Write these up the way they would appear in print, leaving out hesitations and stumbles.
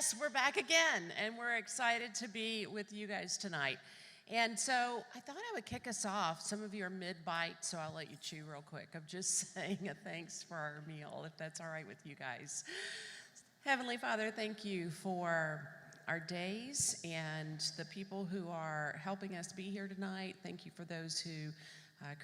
Yes, we're back again, and we're excited to be with you guys tonight. And so I thought I would kick us off. Some of you are mid-bite, so I'll let you chew real quick. I'm just saying a thanks for our meal, if that's all right with you guys. Heavenly Father, thank you for our days and the people who are helping us be here tonight. Thank you for those who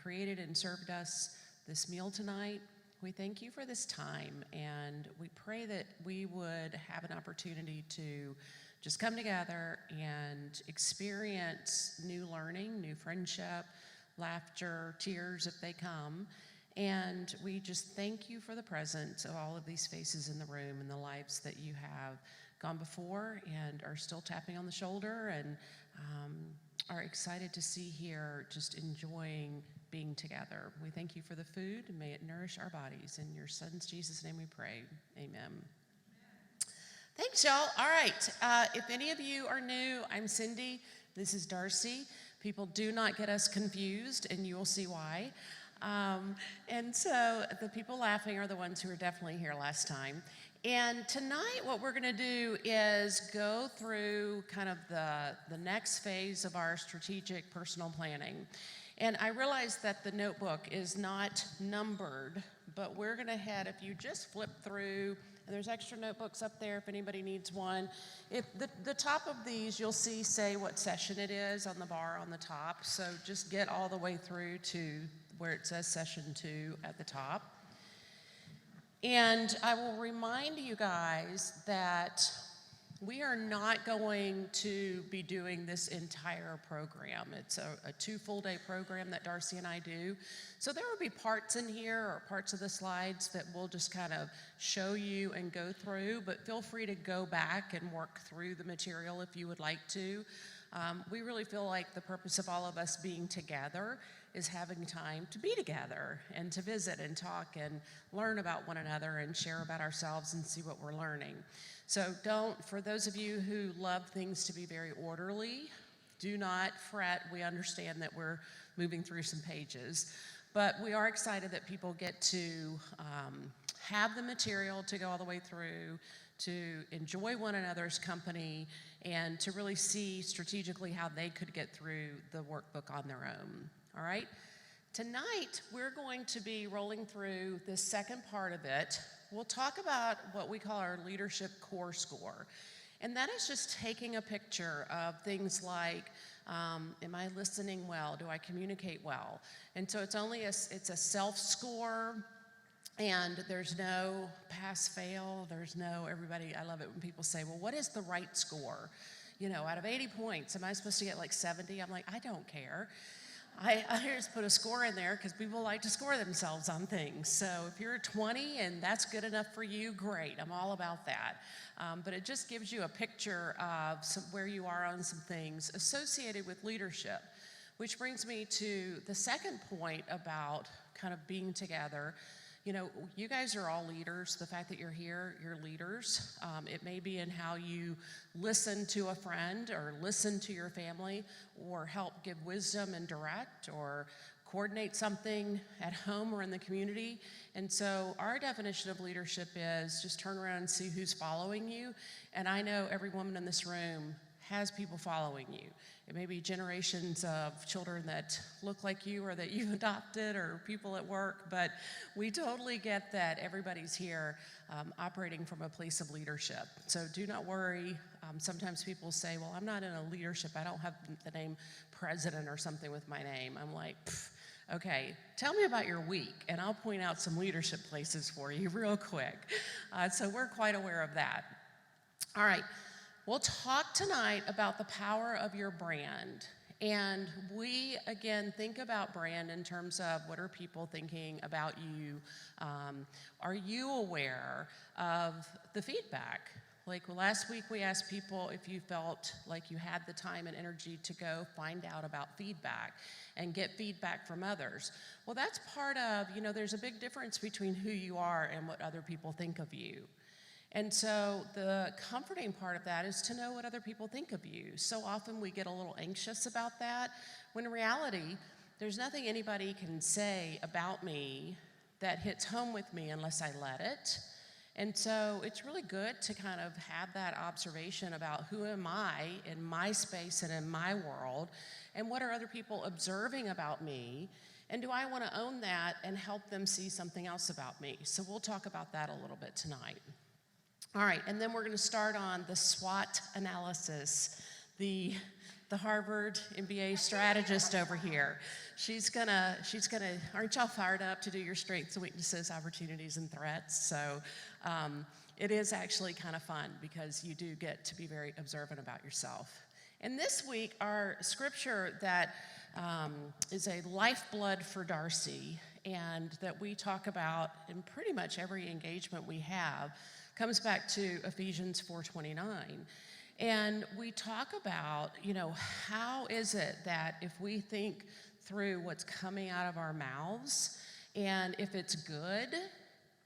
created and served us this meal tonight. We thank you for this time, and we pray that we would have an opportunity to just come together and experience new learning, new friendship, laughter, tears if they come. And we just thank you for the presence of all of these faces in the room and the lives that you have gone before and are still tapping on the shoulder and are excited to see here, just enjoying being together. We thank you for the food, and may it nourish our bodies. In your son's Jesus' name we pray, amen. Thanks, y'all. All right, if any of you are new, I'm Cyndi, this is Darcy. People do not get us confused, and you will see why. And so the people laughing are the ones who were definitely here last time. And tonight what we're gonna do is go through kind of the next phase of our strategic personal planning. And I realize that the notebook is not numbered, but we're gonna head, if you just flip through, and there's extra notebooks up there if anybody needs one. If the top of these, you'll see say what session it is on the bar on the top. So just get all the way through to where it says session 2 at the top. And I will remind you guys that we are not going to be doing this entire program. It's a 2 full-day program that Darcy and I do. So there will be parts in here or parts of the slides that we'll just kind of show you and go through, but feel free to go back and work through the material if you would like to. We really feel like the purpose of all of us being together is having time to be together and to visit and talk and learn about one another and share about ourselves and see what we're learning. So for those of you who love things to be very orderly, do not fret. We understand that we're moving through some pages, but we are excited that people get to have the material to go all the way through, to enjoy one another's company, and to really see strategically how they could get through the workbook on their own. All right? Tonight, we're going to be rolling through the second part of it. We'll talk about what we call our leadership core score. And that is just taking a picture of things like, am I listening well? Do I communicate well? And so it's a self-score, and there's no pass-fail. There's no everybody. I love it when people say, well, what is the right score? You know, out of 80 points, am I supposed to get like 70? I'm like, I don't care. I just put a score in there because people like to score themselves on things. So if you're a 20 and that's good enough for you, great. I'm all about that. But it just gives you a picture of where you are on some things associated with leadership, which brings me to the second point about kind of being together. You know, you guys are all leaders. The fact that you're here, you're leaders. It may be in how you listen to a friend or listen to your family or help give wisdom and direct or coordinate something at home or in the community. And so our definition of leadership is just turn around and see who's following you. And I know every woman in this room has people following you. It may be generations of children that look like you or that you've adopted or people at work, but we totally get that everybody's here operating from a place of leadership. So do not worry. Sometimes people say, well, I'm not in a leadership. I don't have the name president or something with my name. I'm like, okay, tell me about your week, and I'll point out some leadership places for you real quick. So we're quite aware of that. All right. We'll talk tonight about the power of your brand. And we, again, think about brand in terms of what are people thinking about you? Are you aware of the feedback? Like last week we asked people if you felt like you had the time and energy to go find out about feedback and get feedback from others. Well, that's part of, you know, there's a big difference between who you are and what other people think of you. And so the comforting part of that is to know what other people think of you. So often we get a little anxious about that, when in reality, there's nothing anybody can say about me that hits home with me unless I let it. And so it's really good to kind of have that observation about who am I in my space and in my world, and what are other people observing about me, and do I want to own that and help them see something else about me? So we'll talk about that a little bit tonight. All right, and then we're going to start on the SWOT analysis. The Harvard MBA strategist over here. She's gonna, aren't y'all fired up to do your strengths and weaknesses, opportunities and threats? So it is actually kind of fun because you do get to be very observant about yourself. And this week, our scripture that is a lifeblood for Darcy and that we talk about in pretty much every engagement we have comes back to Ephesians 4:29. And we talk about, how is it that if we think through what's coming out of our mouths, and if it's good,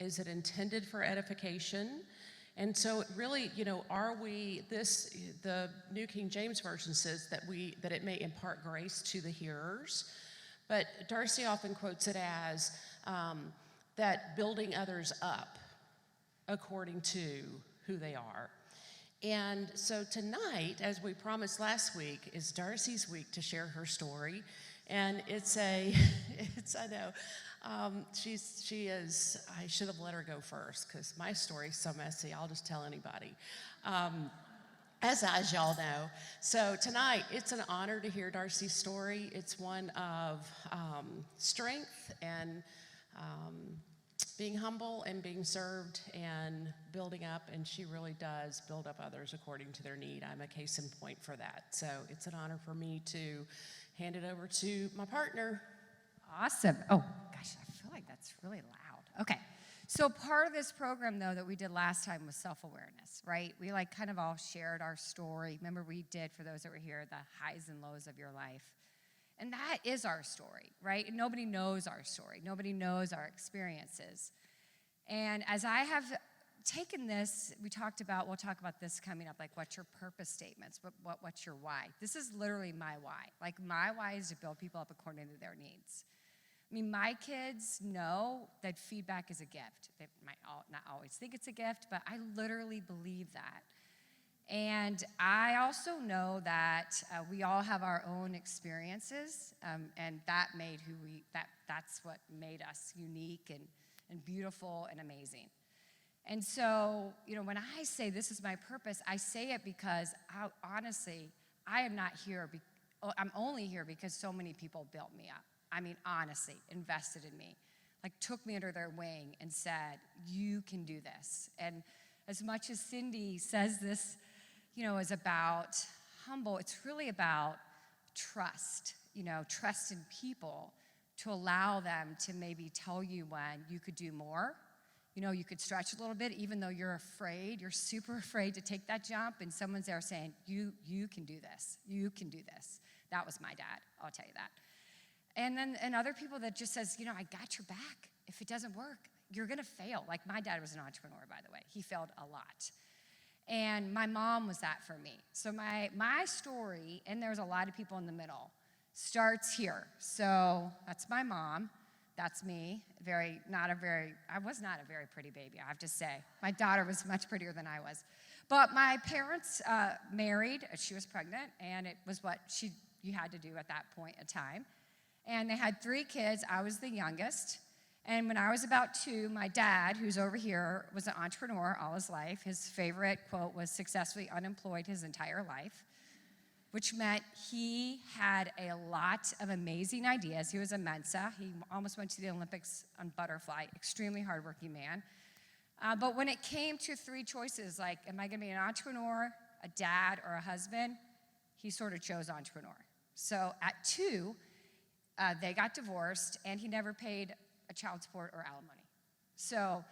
is it intended for edification? And so really, are we, the New King James Version says that it may impart grace to the hearers, but Darcy often quotes it as that building others up according to who they are. And so tonight, as we promised last week, is Darcy's week to share her story. And I should have let her go first because my story's so messy, I'll just tell anybody. As y'all know. So tonight, it's an honor to hear Darcy's story. It's one of strength and being humble and being served and building up, and she really does build up others according to their need. I'm a case in point for that. So it's an honor for me to hand it over to my partner. Awesome. Oh, gosh, I feel like that's really loud. Okay. So part of this program, though, that we did last time was self-awareness, right? We kind of all shared our story. Remember we did, for those that were here, the highs and lows of your life. And that is our story, right? And nobody knows our story. Nobody knows our experiences. And as I have taken this, we'll talk about this coming up, what's your purpose statements, what's your why? This is literally my why. My why is to build people up according to their needs. I mean, my kids know that feedback is a gift. They might not always think it's a gift, but I literally believe that. And I also know that we all have our own experiences, and that's what made us unique and beautiful and amazing. And so, when I say this is my purpose, I say it because honestly, I am not here. I'm only here because so many people built me up. I mean, honestly, invested in me, took me under their wing and said, you can do this. And as much as Cyndi says this, is about humble, it's really about trust, trust in people to allow them to maybe tell you when you could do more. You could stretch a little bit, even though you're afraid, you're super afraid to take that jump, and someone's there saying, you can do this, you can do this. That was my dad, I'll tell you that. And other people that just says, I got your back. If it doesn't work, you're gonna fail. My dad was an entrepreneur, by the way. He failed a lot. And my mom was that for me. So my story, and there's a lot of people in the middle, starts here. So that's my mom. That's me. I was not a very pretty baby, I have to say. My daughter was much prettier than I was. But my parents married. She was pregnant, and it was what you had to do at that point in time. And they had 3 kids. I was the youngest. And when I was about 2, my dad, who's over here, was an entrepreneur all his life. His favorite quote was successfully unemployed his entire life, which meant he had a lot of amazing ideas. He was a Mensa. He almost went to the Olympics on butterfly, extremely hardworking man. But when it came to 3 choices, am I gonna be an entrepreneur, a dad, or a husband, he sort of chose entrepreneur. So at 2, they got divorced, and he never paid a child support or alimony. So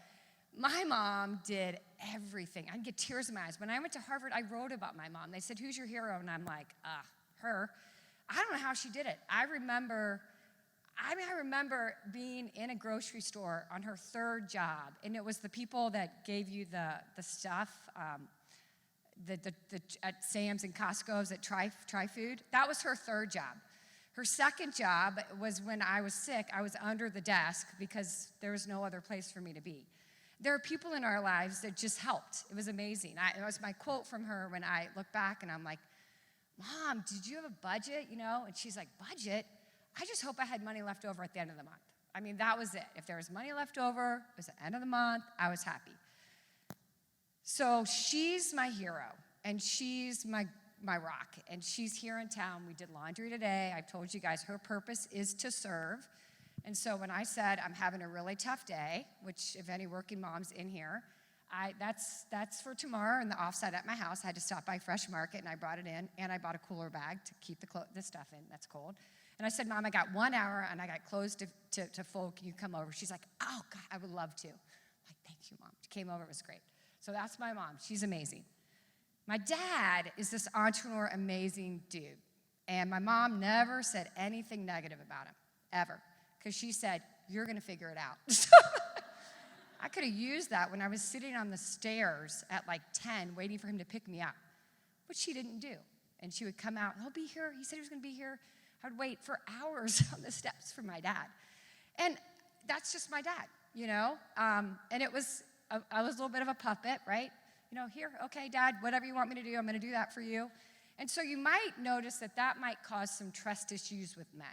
my mom did everything. I'd get tears in my eyes. When I went to Harvard, I wrote about my mom. They said, who's your hero? And I'm like, her. I don't know how she did it. I remember being in a grocery store on her 3rd job, and it was the people that gave you the stuff, at Sam's and Costco's at Try Food. That was her 3rd job. Her 2nd job was when I was sick. I was under the desk because there was no other place for me to be. There are people in our lives that just helped. It was amazing. It was my quote from her when I look back, and I'm like, Mom, did you have a budget, And she's like, budget? I just hope I had money left over at the end of the month. I mean, that was it. If there was money left over, it was the end of the month, I was happy. So she's my hero, and she's my rock, and she's here in town. We did laundry today. I told you guys her purpose is to serve. And so when I said I'm having a really tough day, which if any working moms in here, that's for tomorrow in the offsite at my house. I had to stop by Fresh Market, and I brought it in, and I bought a cooler bag to keep the stuff in that's cold. And I said, Mom, I got 1 hour, and I got clothes to fold. Can you come over? She's like, oh, God, I would love to. I'm like, thank you, Mom. She came over. It was great. So that's my mom. She's amazing. My dad is this entrepreneur, amazing dude. And my mom never said anything negative about him, ever. Because she said, you're going to figure it out. I could have used that when I was sitting on the stairs at like 10 waiting for him to pick me up. But she didn't do. And she would come out, he'll be here. He said he was going to be here. I would wait for hours on the steps for my dad. And that's just my dad, And it was, I was a little bit of a puppet, right? Here, okay, Dad, whatever you want me to do, I'm going to do that for you. And so you might notice that might cause some trust issues with men,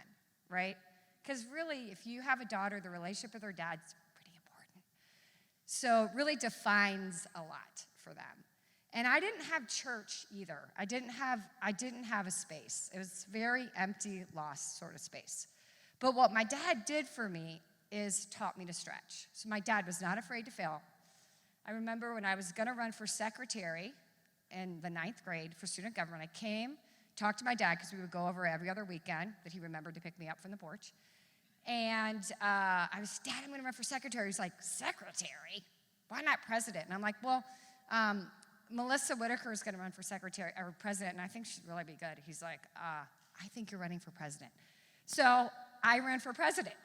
right? Because really, if you have a daughter, the relationship with her dad's pretty important. So it really defines a lot for them. And I didn't have church either. I didn't have a space. It was very empty, lost sort of space. But what my dad did for me is taught me to stretch. So my dad was not afraid to fail. I remember when I was going to run for secretary in the 9th grade for student government, I came, talked to my dad, because we would go over every other weekend that he remembered to pick me up from the porch. And I was, Dad, I'm going to run for secretary. He's like, secretary? Why not president? And I'm like, well, Melissa Whitaker is going to run for secretary or president, and I think she'd really be good. He's like, I think you're running for president. So I ran for president.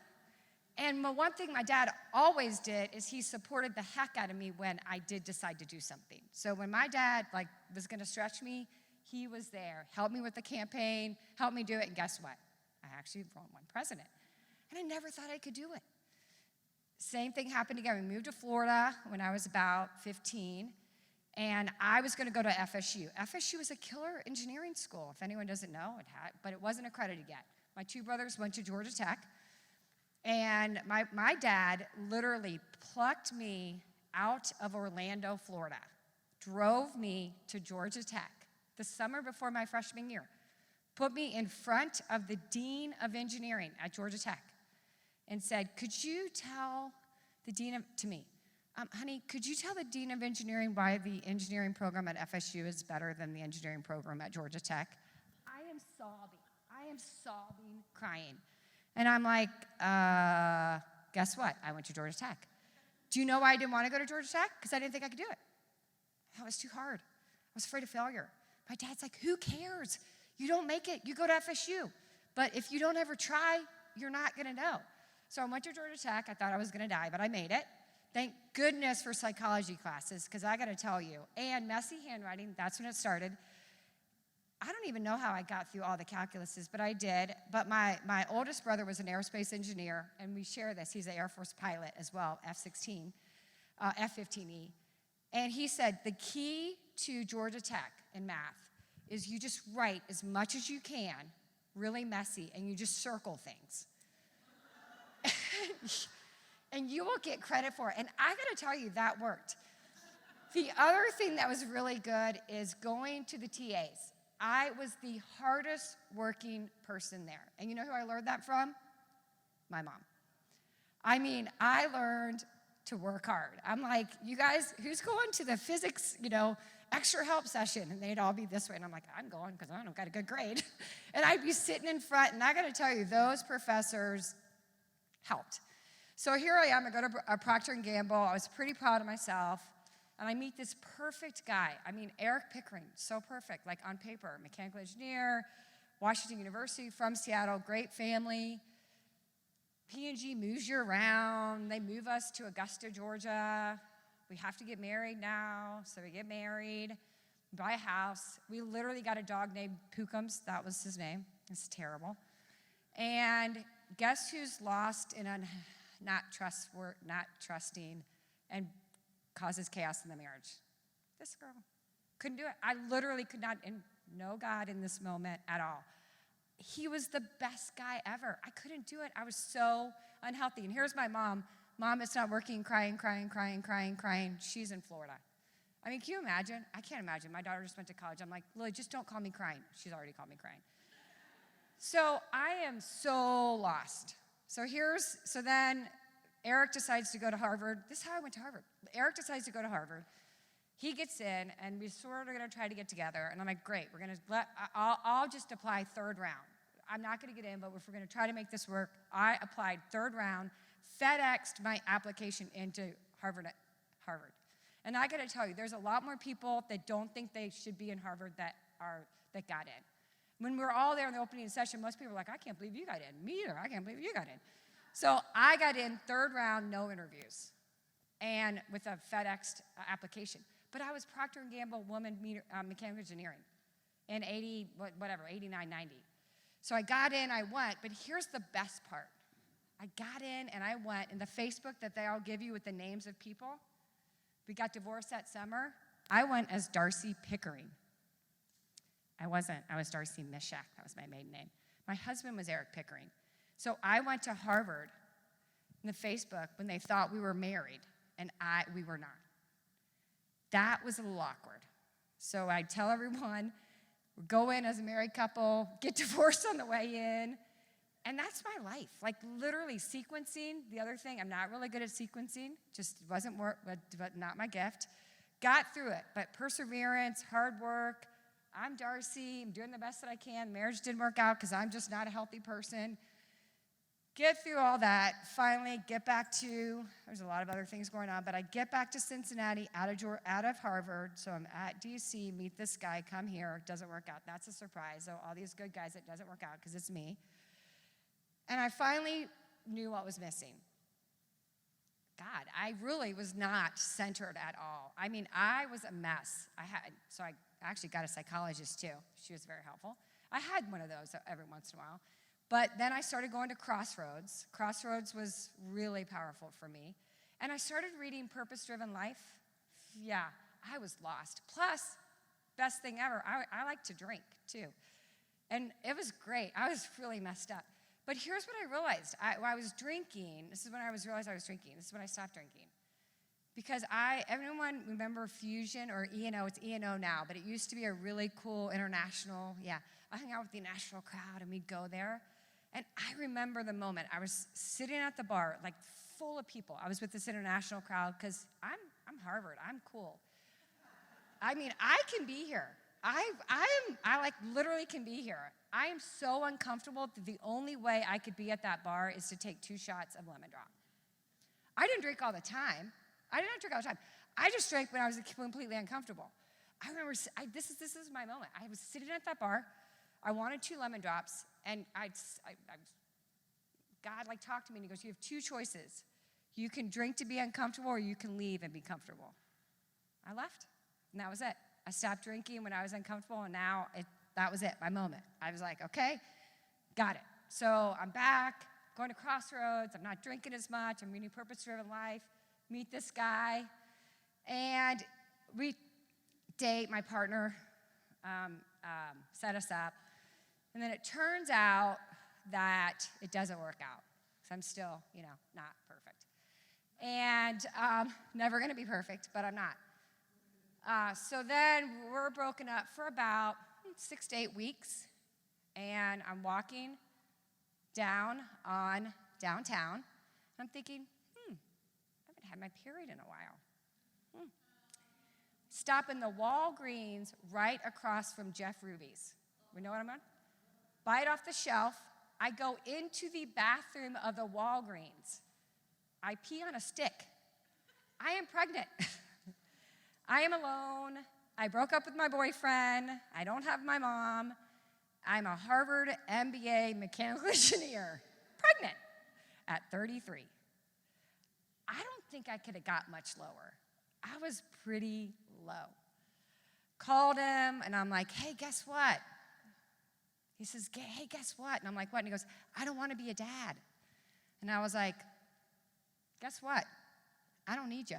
And one thing my dad always did is he supported the heck out of me when I did decide to do something. So when my dad was going to stretch me, he was there, helped me with the campaign, helped me do it, and guess what? I actually won president. And I never thought I could do it. Same thing happened again. We moved to Florida when I was about 15, and I was going to go to FSU. FSU is a killer engineering school. If anyone doesn't know, but it wasn't accredited yet. My two brothers went to Georgia Tech. And my dad literally plucked me out of Orlando, Florida, drove me to Georgia Tech the summer before my freshman year, put me in front of the dean of engineering at Georgia Tech, and said, could you tell the dean to me, honey, could you tell the dean of engineering why the engineering program at FSU is better than the engineering program at Georgia Tech? I am sobbing, crying. And I'm like, guess what? I went to Georgia Tech. Do you know why I didn't want to go to Georgia Tech? Because I didn't think I could do it. That was too hard. I was afraid of failure. My dad's like, who cares? You don't make it, you go to FSU. But if you don't ever try, you're not going to know. So I went to Georgia Tech. I thought I was going to die, but I made it. Thank goodness for psychology classes, because I got to tell you, and messy handwriting, that's when it started. I don't even know how I got through all the calculuses, but I did. But my oldest brother was an aerospace engineer, and we share this. He's an Air Force pilot as well, F-15E. And he said the key to Georgia Tech in math is you just write as much as you can, really messy, and you just circle things. And you will get credit for it. And I got to tell you, that worked. The other thing that was really good is going to the TAs. I was the hardest working person there. And you know who I learned that from? My mom. I mean, I learned to work hard. I'm like, you guys, who's going to the physics, extra help session? And they'd all be this way. And I'm like, I'm going because I don't got a good grade. And I'd be sitting in front. And I got to tell you, those professors helped. So here I am. I go to Procter & Gamble. I was pretty proud of myself. And I meet this perfect guy. I mean, Eric Pickering, so perfect, like on paper. Mechanical engineer, Washington University, from Seattle, great family. P&G moves you around. They move us to Augusta, Georgia. We have to get married now, so we get married, buy a house. We literally got a dog named Pookums. That was his name. It's terrible. And guess who's lost and not trusting and causes chaos in the marriage. This girl couldn't do it. I literally could not, and no God in this moment at all. He was the best guy ever. I couldn't do it. I was so unhealthy. And here's my mom. Mom, it's not working, crying. She's in Florida. I mean, can you imagine? I can't imagine. My daughter just went to college. I'm like, Lily, just don't call me crying. She's already called me crying. So I am so lost. So then Eric decides to go to Harvard. This is how I went to Harvard. Eric decides to go to Harvard. He gets in, and we sort of going to try to get together. And I'm like, great, I'll just apply third round. I'm not going to get in, but if we're going to try to make this work, I applied third round, FedExed my application into Harvard. And I got to tell you, there's a lot more people that don't think they should be in Harvard that got in. When we were all there in the opening session, most people were like, I can't believe you got in. Me either. I can't believe you got in. So I got in third round, no interviews, and with a FedExed application. But I was Procter & Gamble woman mechanical engineering in 89, 90. So I got in, I went, but here's the best part. I got in and I went, and the Facebook that they all give you with the names of people, we got divorced that summer. I went as Darcy Pickering. I wasn't. I was Darcy Mishak. That was my maiden name. My husband was Eric Pickering. So I went to Harvard in the Facebook when they thought we were married, and we were not. That was a little awkward. So I tell everyone, we go in as a married couple, get divorced on the way in, and that's my life. Like literally sequencing, the other thing, I'm not really good at sequencing, just wasn't work, but not my gift. Got through it, but perseverance, hard work. I'm Darcy, I'm doing the best that I can. Marriage didn't work out because I'm just not a healthy person. Get through all that, finally get back to, there's a lot of other things going on, but I get back to Cincinnati, out of Harvard, so I'm at DC, meet this guy, come here, doesn't work out. That's a surprise. So all these good guys, it doesn't work out because it's me. And I finally knew what was missing. God, I really was not centered at all. I mean, I was a mess. So I actually got a psychologist too. She was very helpful. I had one of those every once in a while. But then I started going to Crossroads. Crossroads was really powerful for me. And I started reading Purpose Driven Life. Yeah, I was lost. Plus, best thing ever, I like to drink too. And it was great. I was really messed up. But here's what I realized. I was drinking. This is when I realized I was drinking. This is when I stopped drinking. Because everyone remember Fusion or E&O? It's E&O now, but it used to be a really cool international, I hung out with the national crowd and we'd go there. And I remember the moment. I was sitting at the bar, like full of people. I was with this international crowd because I'm Harvard. I'm cool. I mean, I can be here. I like literally can be here. I am so uncomfortable that the only way I could be at that bar is to take 2 shots of lemon drop. I didn't drink all the time. I just drank when I was completely uncomfortable. I remember, this is my moment. I was sitting at that bar. I wanted 2 lemon drops, and God talked to me, and he goes, you have 2 choices. You can drink to be uncomfortable, or you can leave and be comfortable. I left, and that was it. I stopped drinking when I was uncomfortable, and now that was it, my moment. I was like, okay, got it. So I'm back, going to Crossroads. I'm not drinking as much. I'm reading Purpose Driven Life. Meet this guy, and we date. My partner set us up, and then it turns out that it doesn't work out. So I'm still, not perfect, and never going to be perfect, but I'm not. So then we're broken up for about 6 to 8 weeks, and I'm walking down on downtown, and I'm thinking, I haven't had my period in a while. Stop in the Walgreens right across from Jeff Ruby's. We know what I'm on? Buy it off the shelf. I go into the bathroom of the Walgreens. I pee on a stick. I am pregnant. I am alone. I broke up with my boyfriend. I don't have my mom. I'm a Harvard MBA mechanical engineer, pregnant at 33. I don't think I could have got much lower. I was pretty low. Called him, and I'm like, hey, guess what? He says, hey, guess what? And I'm like, what? And he goes, I don't want to be a dad. And I was like, guess what? I don't need you.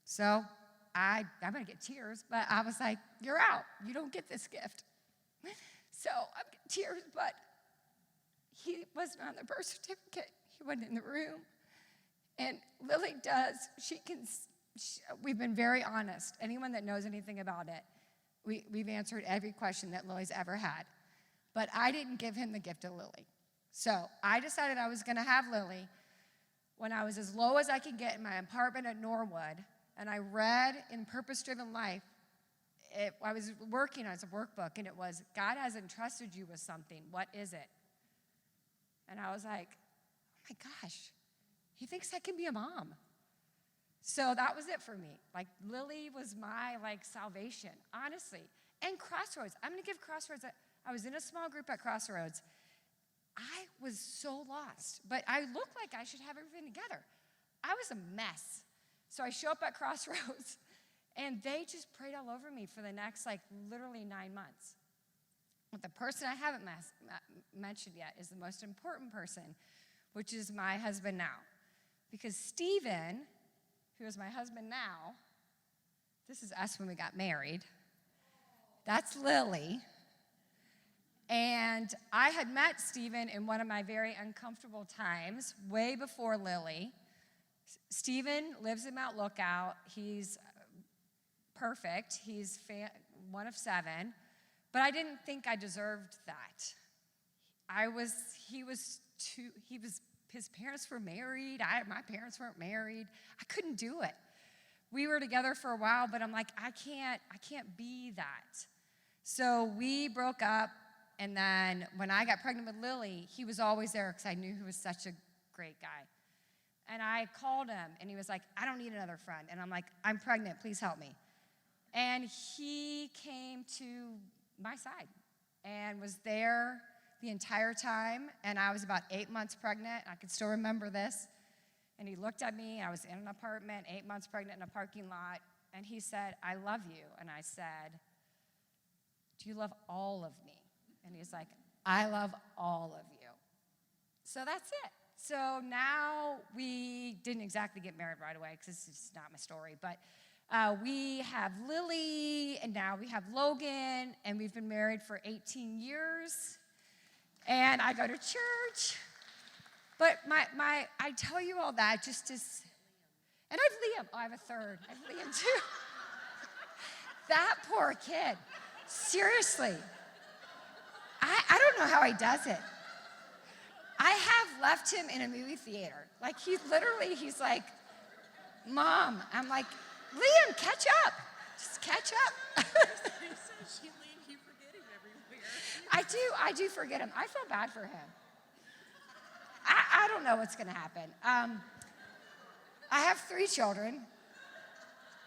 So I'm going to get tears, but I was like, you're out. You don't get this gift. So I'm getting tears, but he wasn't on the birth certificate. He wasn't in the room. And Lily does. We've been very honest. Anyone that knows anything about it, we've answered every question that Lily's ever had. But I didn't give him the gift of Lily. So I decided I was going to have Lily when I was as low as I could get in my apartment at Norwood. And I read in Purpose Driven Life, I was working as a workbook, and it was, God has entrusted you with something. What is it? And I was like, oh my gosh, he thinks I can be a mom. So that was it for me. Like, Lily was my, salvation, honestly. And Crossroads. I'm going to give Crossroads, I was in a small group at Crossroads. I was so lost, but I looked like I should have everything together. I was a mess. So I show up at Crossroads, and they just prayed all over me for the next, literally 9 months. But the person I haven't mentioned yet is the most important person, which is my husband now. Because Stephen, who is my husband now, this is us when we got married. That's Lily. And I had met Stephen in one of my very uncomfortable times, way before Lily. Stephen lives in Mount Lookout. He's perfect. He's one of 7. But I didn't think I deserved that. His parents were married. My parents weren't married. I couldn't do it. We were together for a while, but I'm like, I can't be that. So we broke up, and then when I got pregnant with Lily, he was always there because I knew he was such a great guy. And I called him, and he was like, I don't need another friend. And I'm like, I'm pregnant, please help me. And he came to my side and was there the entire time. And I was about 8 months pregnant. I can still remember this. And he looked at me. I was in an apartment, 8 months pregnant in a parking lot. And he said, I love you. And I said, do you love all of me? And he's like, I love all of you. So that's it. So now we didn't exactly get married right away because this is not my story. But we have Lily, and now we have Logan, and we've been married for 18 years. And I go to church. But I tell you all that just as, and I have Liam. Oh, I have a third. I have Liam too. That poor kid. Seriously. I don't know how he does it. I have left him in a movie theater. He's like, Mom. I'm like, Liam, catch up. Just catch up. You forget him everywhere. I do forget him. I feel bad for him. I don't know what's going to happen. I have 3 children,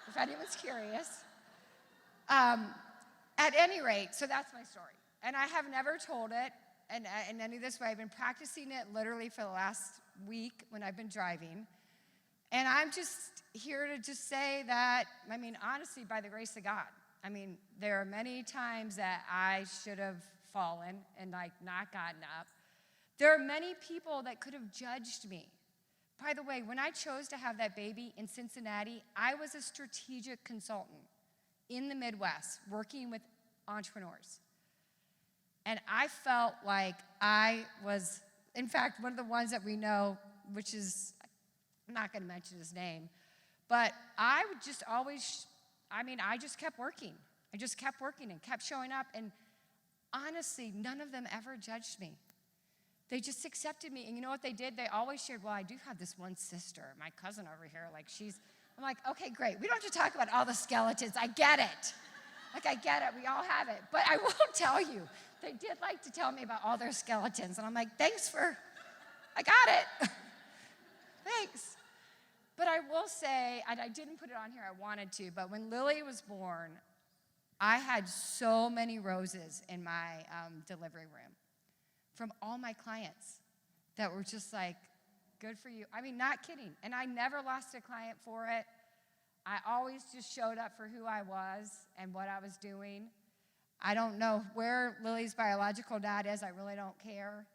if anyone's curious. At any rate, so that's my story. And I have never told it in any of this way. I've been practicing it literally for the last week when I've been driving. And I'm just here to just say that, honestly, by the grace of God. There are many times that I should have fallen and not gotten up. There are many people that could have judged me. By the way, when I chose to have that baby in Cincinnati, I was a strategic consultant in the Midwest working with entrepreneurs. And I felt like I was, in fact, one of the ones that we know, which is, I'm not going to mention his name, but I would just always, I just kept working. I just kept working and kept showing up. And honestly, none of them ever judged me. They just accepted me. And you know what they did? They always shared, well, I do have this one sister, my cousin over here. I'm like, okay, great. We don't have to talk about all the skeletons. I get it. I get it. We all have it. But I will tell you, they did like to tell me about all their skeletons. And I'm like, I got it. Thanks. But I will say, and I didn't put it on here, I wanted to, but when Lily was born, I had so many roses in my delivery room from all my clients that were just like, good for you. Not kidding. And I never lost a client for it. I always just showed up for who I was and what I was doing. I don't know where Lily's biological dad is. I really don't care.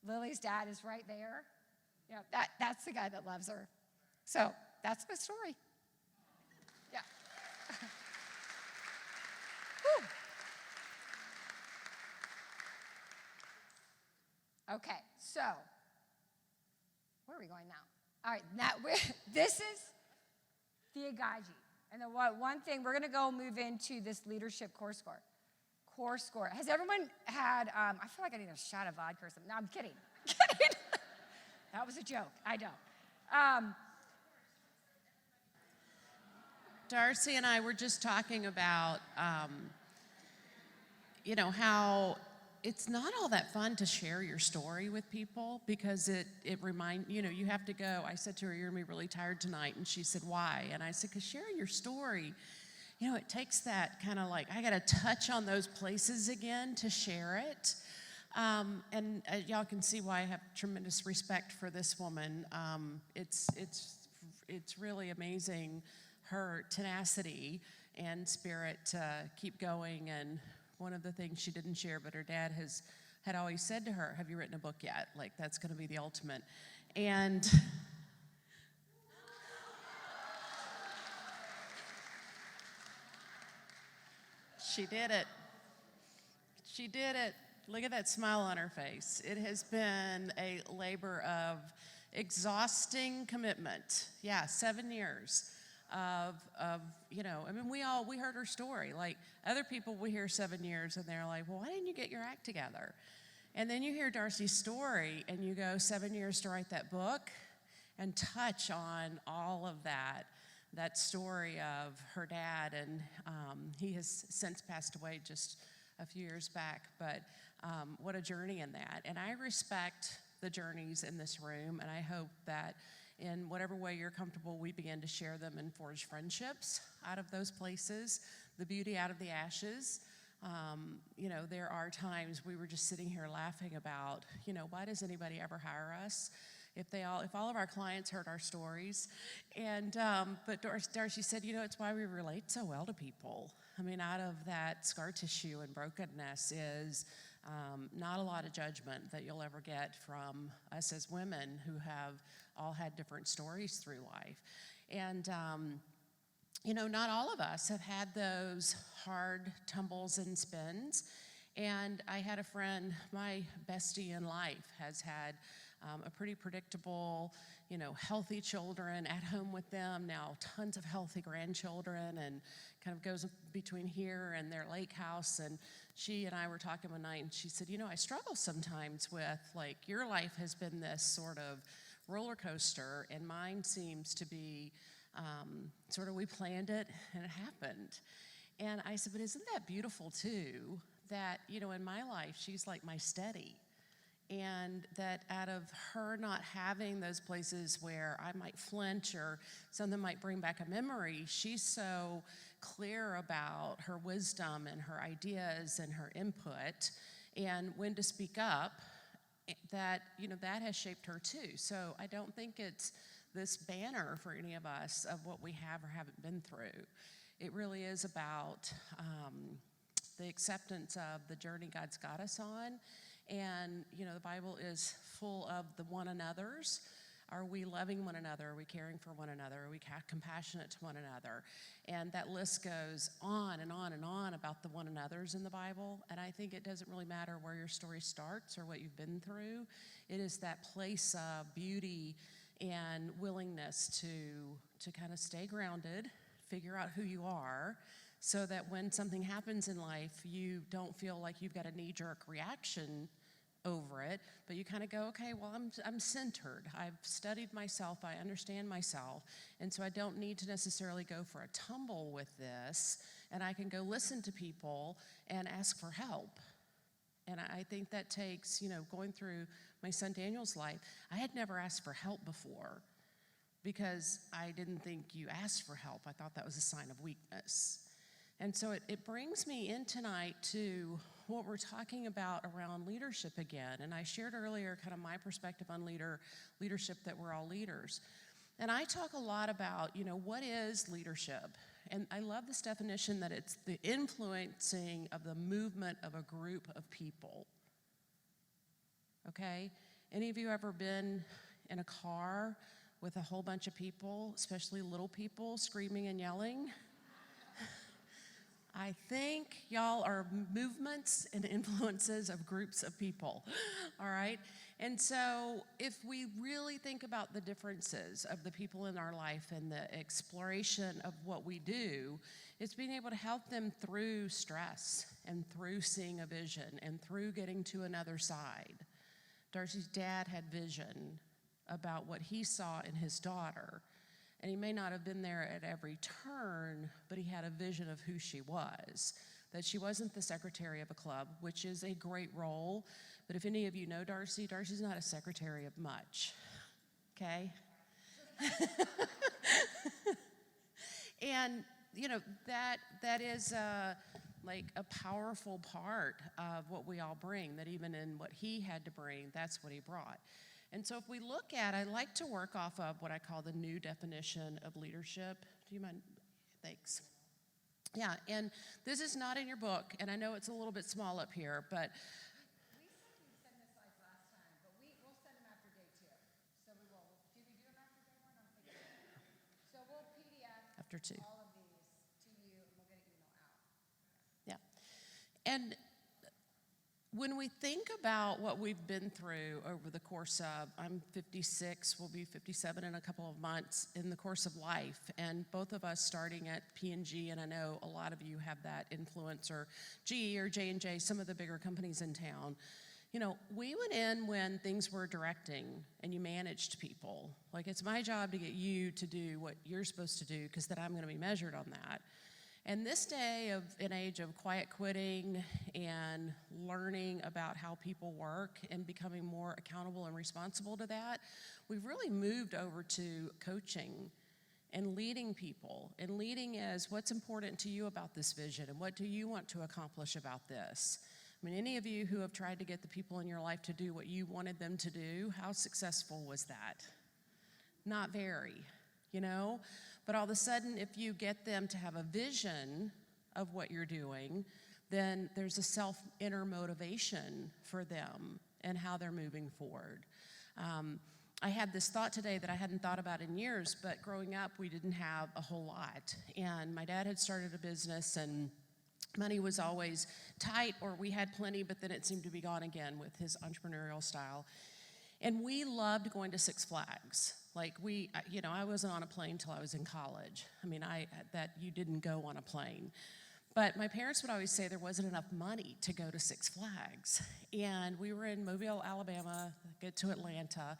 Lily's dad is right there. That's the guy that loves her. So that's my story. Okay, so where are we going now? All right, this is the Agaji. And the one thing, we're going to go move into this leadership core score. Core score. Has everyone had, I feel like I need a shot of vodka or something. No, I'm kidding. Kidding. That was a joke. I know. Darcy and I were just talking about, how it's not all that fun to share your story with people because it you have to go. I said to her, you're going to be really tired tonight. And she said, why? And I said, because sharing your story, it takes that kind of like, I got to touch on those places again to share it. And y'all can see why I have tremendous respect for this woman. It's really amazing, her tenacity and spirit to keep going. And one of the things she didn't share, but her dad had always said to her, have you written a book yet? Like, that's going to be the ultimate. And she did it. She did it. Look at that smile on her face. It has been a labor of exhausting commitment. Yeah, 7 years of we heard her story. Like, other people, we hear 7 years and they're like, well, why didn't you get your act together? And then you hear Darcy's story and you go, 7 years to write that book and touch on all of that story of her dad. And he has since passed away just a few years back, but what a journey in that. And I respect the journeys in this room, and I hope that in whatever way you're comfortable, we begin to share them and forge friendships out of those places, the beauty out of the ashes. There are times we were just sitting here laughing about, why does anybody ever hire us? If all of our clients heard our stories. And but Darcy said, it's why we relate so well to people. I mean, out of that scar tissue and brokenness is not a lot of judgment that you'll ever get from us as women who have all had different stories through life. And not all of us have had those hard tumbles and spins. And I had a friend, my bestie in life, has had a pretty predictable, healthy children at home with them, now tons of healthy grandchildren, and kind of goes between here and their lake house. And she and I were talking one night, and she said, I struggle sometimes with, like, your life has been this sort of roller coaster, and mine seems to be sort of we planned it and it happened. And I said, but isn't that beautiful too, that, in my life, she's like my steady. And that out of her not having those places where I might flinch or something might bring back a memory, she's so clear about her wisdom and her ideas and her input and when to speak up, that, that has shaped her too. So I don't think it's this banner for any of us of what we have or haven't been through. It really is about the acceptance of the journey God's got us on. And, the Bible is full of the one another's. Are we loving one another? Are we caring for one another? Are we compassionate to one another? And that list goes on and on and on about the one another's in the Bible. And I think it doesn't really matter where your story starts or what you've been through. It is that place of beauty and willingness to kind of stay grounded, figure out who you are, so that when something happens in life, you don't feel like you've got a knee-jerk reaction over it, but you kind of go, okay, well, I'm centered. I've studied myself. I understand myself. And so I don't need to necessarily go for a tumble with this, and I can go listen to people and ask for help. And I think that takes, going through my son Daniel's life, I had never asked for help before because I didn't think you asked for help. I thought that was a sign of weakness. And so it brings me in tonight to what we're talking about around leadership again. And I shared earlier kind of my perspective on leadership, that we're all leaders. And I talk a lot about, what is leadership? And I love this definition that it's the influencing of the movement of a group of people. Okay? Any of you ever been in a car with a whole bunch of people, especially little people, screaming and yelling? I think y'all are movements and influences of groups of people, all right? And so if we really think about the differences of the people in our life and the exploration of what we do, it's being able to help them through stress and through seeing a vision and through getting to another side. Darcy's dad had vision about what he saw in his daughter. And he may not have been there at every turn, but he had a vision of who she was, that she wasn't the secretary of a club, which is a great role. But if any of you know Darcy, Darcy's not a secretary of much, okay? And, you know, that is like a powerful part of what we all bring, that even in what he had to bring, that's what he brought. And so if we look at, I like to work off of what I call the new definition of leadership. Do you mind? Thanks. Yeah, and this is not in your book, and I know it's a little bit small up here, but We said we'd send the slides last time, but we'll send them after day 2. So we will. Did we do them after day 1? I'm thinking. So we'll PDF after 2. all of these to you, and we'll get an email out. Yeah. And when we think about what we've been through over the course of, I'm 56, we'll be 57 in a couple of months, in the course of life, and both of us starting at P&G, and I know a lot of you have that influence, or GE or J&J, some of the bigger companies in town. You know, we went in when things were directing and you managed people. Like, it's my job to get you to do what you're supposed to do, because then I'm going to be measured on that. And this day of an age of quiet quitting and learning about how people work and becoming more accountable and responsible to that, we've really moved over to coaching and leading people, and leading as what's important to you about this vision and what do you want to accomplish about this. I mean, any of you who have tried to get the people in your life to do what you wanted them to do, how successful was that? Not very, you know? But all of a sudden, if you get them to have a vision of what you're doing, then there's a inner motivation for them and how they're moving forward. I had this thought today that I hadn't thought about in years, but growing up, we didn't have a whole lot. And my dad had started a business, and money was always tight, or we had plenty, but then it seemed to be gone again with his entrepreneurial style. And we loved going to Six Flags. Like, I wasn't on a plane till I was in college. I mean, that you didn't go on a plane. But my parents would always say there wasn't enough money to go to Six Flags. And we were in Mobile, Alabama, get to Atlanta.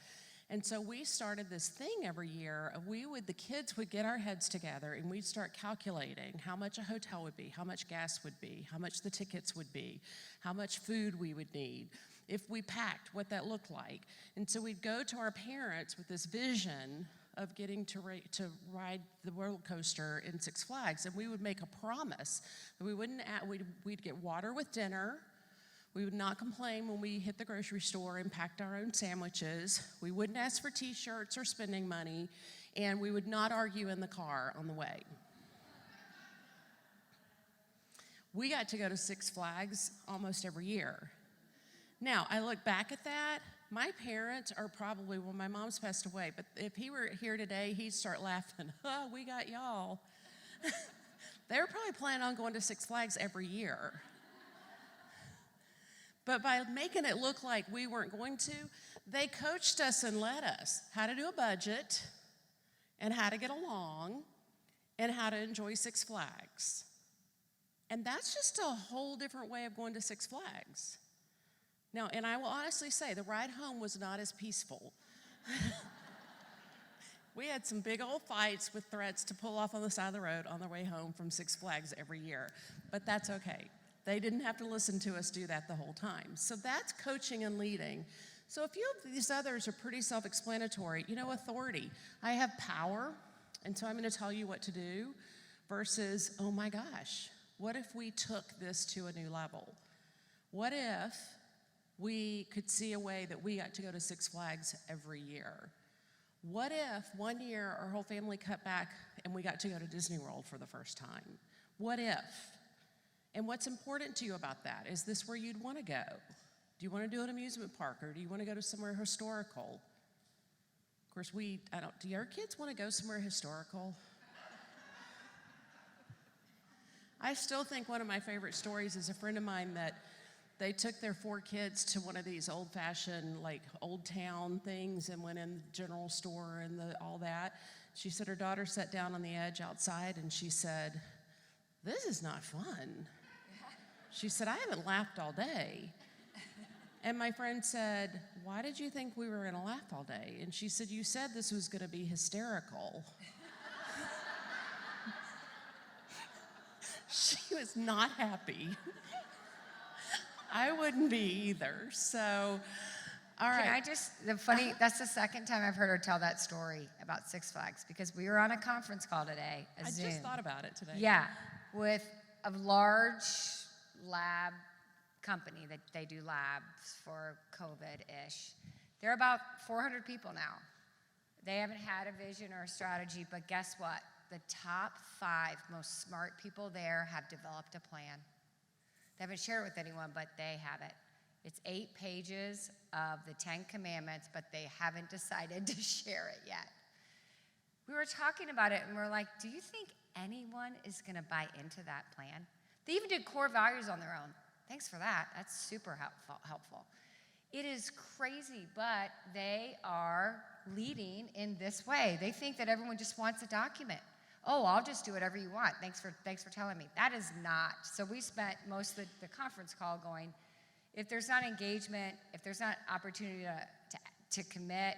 And so we started this thing every year. The kids would get our heads together, and we'd start calculating how much a hotel would be, how much gas would be, how much the tickets would be, how much food we would need, if we packed, what that looked like. And so we'd go to our parents with this vision of getting to ride the roller coaster in Six Flags, and we would make a promise that we'd get water with dinner. We would not complain when we hit the grocery store and packed our own sandwiches. We wouldn't ask for t-shirts or spending money, and we would not argue in the car on the way. We got to go to Six Flags almost every year. Now, I look back at that, my parents are probably, well, my mom's passed away, but if he were here today, he'd start laughing. Oh, we got y'all. They were probably planning on going to Six Flags every year. But by making it look like we weren't going to, they coached us and led us how to do a budget and how to get along and how to enjoy Six Flags. And that's just a whole different way of going to Six Flags. Now, and I will honestly say, the ride home was not as peaceful. We had some big old fights with threats to pull off on the side of the road on the way home from Six Flags every year. But that's okay. They didn't have to listen to us do that the whole time. So that's coaching and leading. So a few of these others are pretty self-explanatory. You know, authority. I have power, and so I'm going to tell you what to do, versus, oh my gosh, what if we took this to a new level? What if we could see a way that we got to go to Six Flags every year? What if one year our whole family cut back and we got to go to Disney World for the first time? What if? And what's important to you about that? Is this where you'd want to go? Do you want to do an amusement park, or do you want to go to somewhere historical? Of course, do your kids want to go somewhere historical? I still think one of my favorite stories is a friend of mine that they took their 4 kids to one of these old-fashioned, like, old town things and went in the general store and all that. She said her daughter sat down on the edge outside and she said, "This is not fun." She said, "I haven't laughed all day." And my friend said, "Why did you think we were going to laugh all day?" And she said, "You said this was going to be hysterical." She was not happy. I wouldn't be either. So, all right. Can I just, that's the second time I've heard her tell that story about Six Flags, because we were on a conference call today, a Zoom. I just thought about it today. Yeah, with a large lab company that they do labs for COVID-ish. There are about 400 people now. They haven't had a vision or a strategy, but guess what? The top 5 most smart people there have developed a plan. They haven't shared it with anyone, but they have it. It's 8 pages of the 10 Commandments, but they haven't decided to share it yet. We were talking about it, and we're like, do you think anyone is going to buy into that plan? They even did core values on their own. Thanks for that. That's super helpful. It is crazy, but they are leading in this way. They think that everyone just wants a document. Oh, I'll just do whatever you want. Thanks for telling me. That is not. So we spent most of the conference call going, if there's not engagement, if there's not opportunity to commit,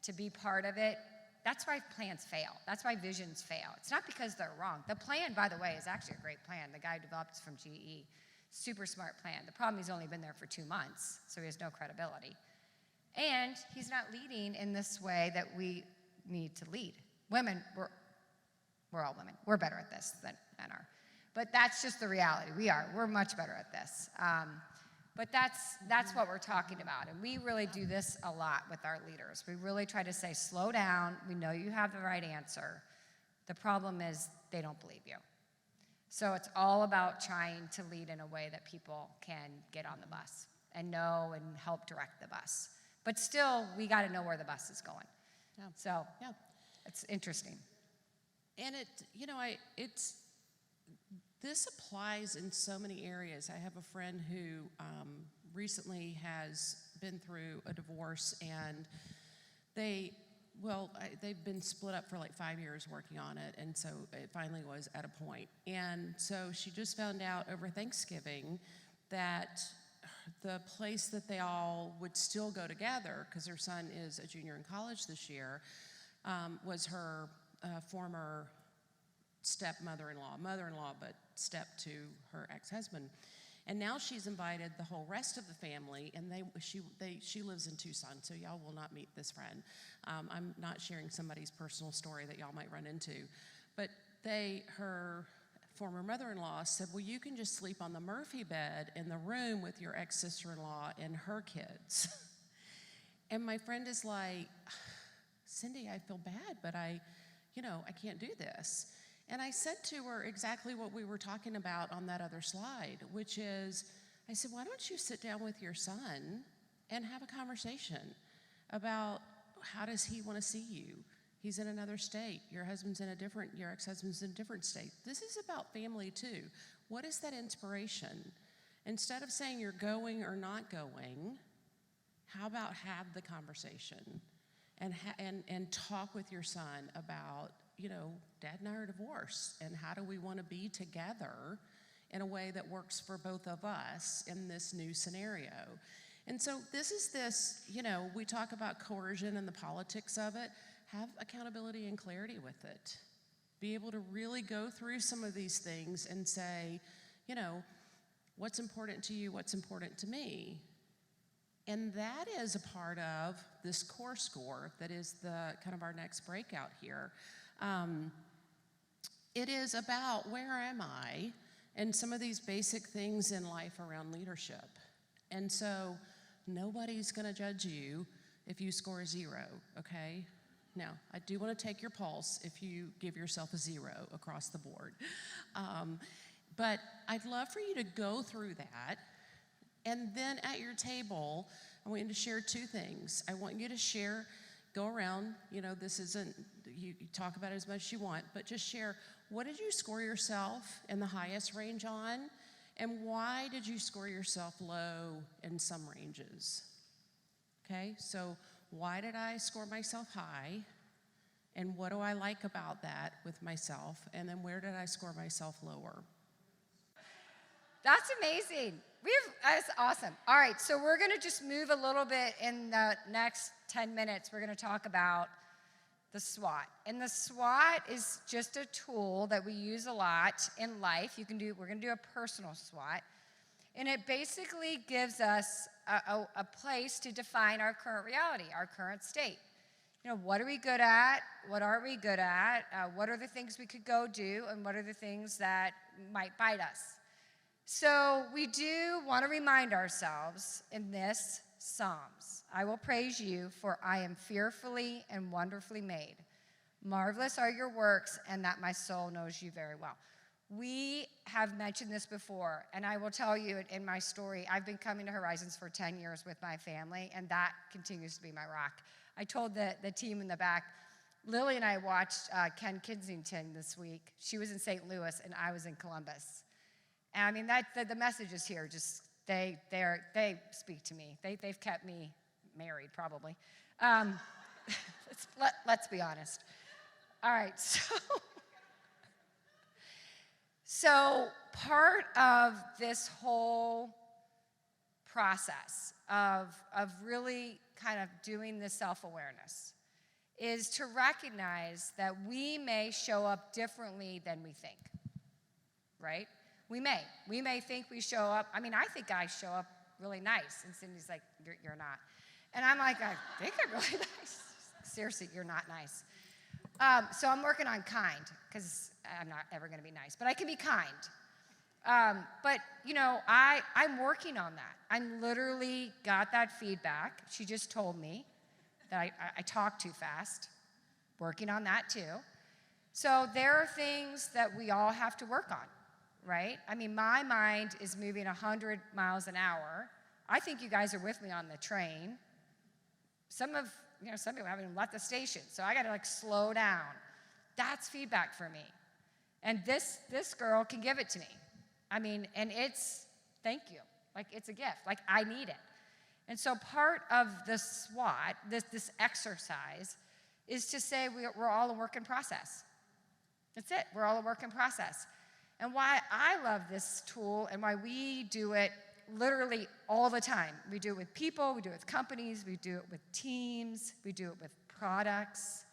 to be part of it, that's why plans fail. That's why visions fail. It's not because they're wrong. The plan, by the way, is actually a great plan. The guy who developed it from GE, super smart plan. The problem, he's only been there for 2 months, so he has no credibility. And he's not leading in this way that we need to lead. Women, we're all women. We're better at this than men are. But that's just the reality. We're much better at this. But that's what we're talking about. And we really do this a lot with our leaders. We really try to say, slow down. We know you have the right answer. The problem is they don't believe you. So it's all about trying to lead in a way that people can get on the bus and know and help direct the bus. But still, we got to know where the bus is going. Yeah. So yeah. It's interesting. And this applies in so many areas. I have a friend who recently has been through a divorce, and they've been split up for like 5 years working on it, and so it finally was at a point. And so she just found out over Thanksgiving that the place that they all would still go together, because her son is a junior in college this year, was her former mother-in-law, but step to her ex-husband. And now she's invited the whole rest of the family, and she lives in Tucson, so y'all will not meet this friend. I'm not sharing somebody's personal story that y'all might run into. But her former mother-in-law said, well, you can just sleep on the Murphy bed in the room with your ex-sister-in-law and her kids. And my friend is like, Cyndi, I feel bad, but I can't do this. And I said to her exactly what we were talking about on that other slide, which is, I said, why don't you sit down with your son and have a conversation about how does he want to see you? He's in another state. Your ex-husband's in a different state. This is about family too. What is that inspiration? Instead of saying you're going or not going, how about have the conversation and talk with your son about, Dad and I are divorced, and how do we want to be together in a way that works for both of us in this new scenario? And so we talk about coercion and the politics of it. Have accountability and clarity with it. Be able to really go through some of these things and say, what's important to you, what's important to me? And that is a part of this core score that is the kind of our next breakout here. It is about where am I and some of these basic things in life around leadership. And so nobody's going to judge you if you score a 0, okay? Now, I do want to take your pulse if you give yourself a 0 across the board. But I'd love for you to go through that. And then at your table, I want you to share 2 things. I want you to go around, this isn't, you talk about it as much as you want, but just share, what did you score yourself in the highest range on? And why did you score yourself low in some ranges? Okay, so why did I score myself high? And what do I like about that with myself? And then where did I score myself lower? That's amazing. That's awesome. All right, so we're going to just move a little bit in the next 10 minutes. We're going to talk about the SWOT. And the SWOT is just a tool that we use a lot in life. We're going to do a personal SWOT. And it basically gives us a place to define our current reality, our current state. You know, what are we good at? What aren't we good at? What are the things we could go do? And what are the things that might bite us? So we do want to remind ourselves in this Psalms, I will praise you, for I am fearfully and wonderfully made. Marvelous are your works, and that my soul knows you very well. We have mentioned this before, and I will tell you in my story, I've been coming to Horizons for 10 years with my family, and that continues to be my rock. I told the team in the back, Lily and I watched Ken Kensington this week. She was in St. Louis, and I was in Columbus. And I mean, the message is here. Just they speak to me. They've kept me married, probably. Let's be honest. All right, so part of this whole process of really kind of doing this self-awareness is to recognize that we may show up differently than we think, right? We may think we show up. I mean, I think I show up really nice, and Cindy's like, you're not. And I'm like, I think I'm really nice. Seriously, you're not nice. So I'm working on kind, because I'm not ever going to be nice, but I can be kind. But, you know, I'm working on that. I'm literally got that feedback. She just told me that I talk too fast. Working on that, too. So there are things that we all have to work on, right? I mean, my mind is moving 100 miles an hour. I think you guys are with me on the train. Some people haven't even left the station, so I got to, like, slow down. That's feedback for me. And this girl can give it to me. I mean, and it's, thank you. Like, it's a gift. Like, I need it. And so part of the SWOT, this exercise, is to say we're all a work in process. That's it. We're all a work in process. And why I love this tool and why we do it literally all the time. We do it with people, we do it with companies, we do it with teams, we do it with products,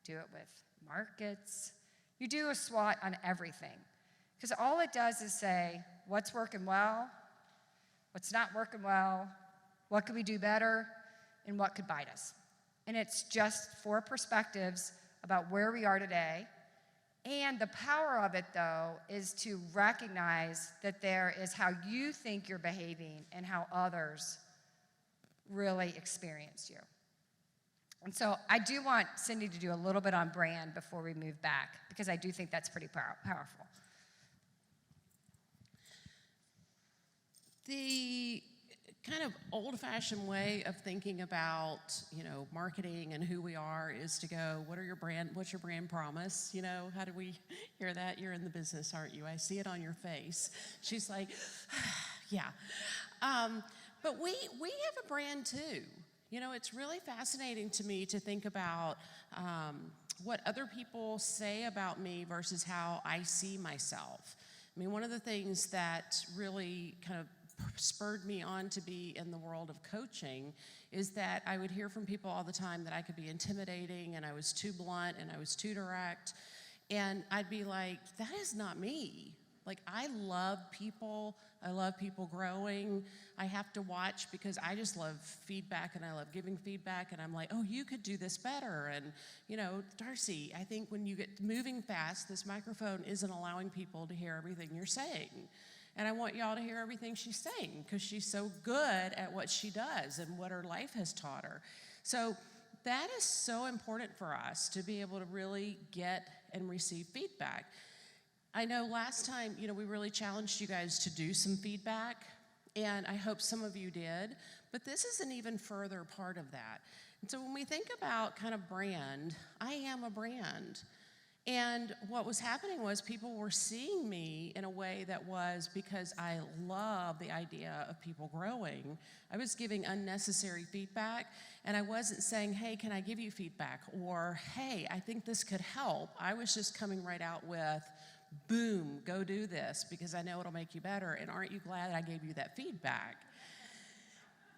do it with markets. You do a SWOT on everything. Because all it does is say, what's working well, what's not working well, what could we do better, and what could bite us. And it's just 4 perspectives about where we are today. And the power of it, though, is to recognize that there is how you think you're behaving and how others really experience you. And so I do want Cyndi to do a little bit on brand before we move back, because I do think that's pretty powerful. The kind of old-fashioned way of thinking about, marketing and who we are is to go, what's your brand promise? How do we hear that? You're in the business, aren't you? I see it on your face. She's like, yeah. But we have a brand too. It's really fascinating to me to think about what other people say about me versus how I see myself. I mean, one of the things that really kind of spurred me on to be in the world of coaching is that I would hear from people all the time that I could be intimidating and I was too blunt and I was too direct. And I'd be like, that is not me. Like, I love people. I love people growing. I have to watch because I just love feedback and I love giving feedback. And I'm like, oh, you could do this better. And, Darcy, I think when you get moving fast, this microphone isn't allowing people to hear everything you're saying. And I want y'all to hear everything she's saying because she's so good at what she does and what her life has taught her. So that is so important for us to be able to really get and receive feedback. I know last time, we really challenged you guys to do some feedback, and I hope some of you did, but this is an even further part of that. And so when we think about kind of brand, I am a brand. And what was happening was people were seeing me in a way that was because I love the idea of people growing. I was giving unnecessary feedback, and I wasn't saying, hey, can I give you feedback? Or, hey, I think this could help. I was just coming right out with, boom, go do this because I know it'll make you better, and aren't you glad I gave you that feedback?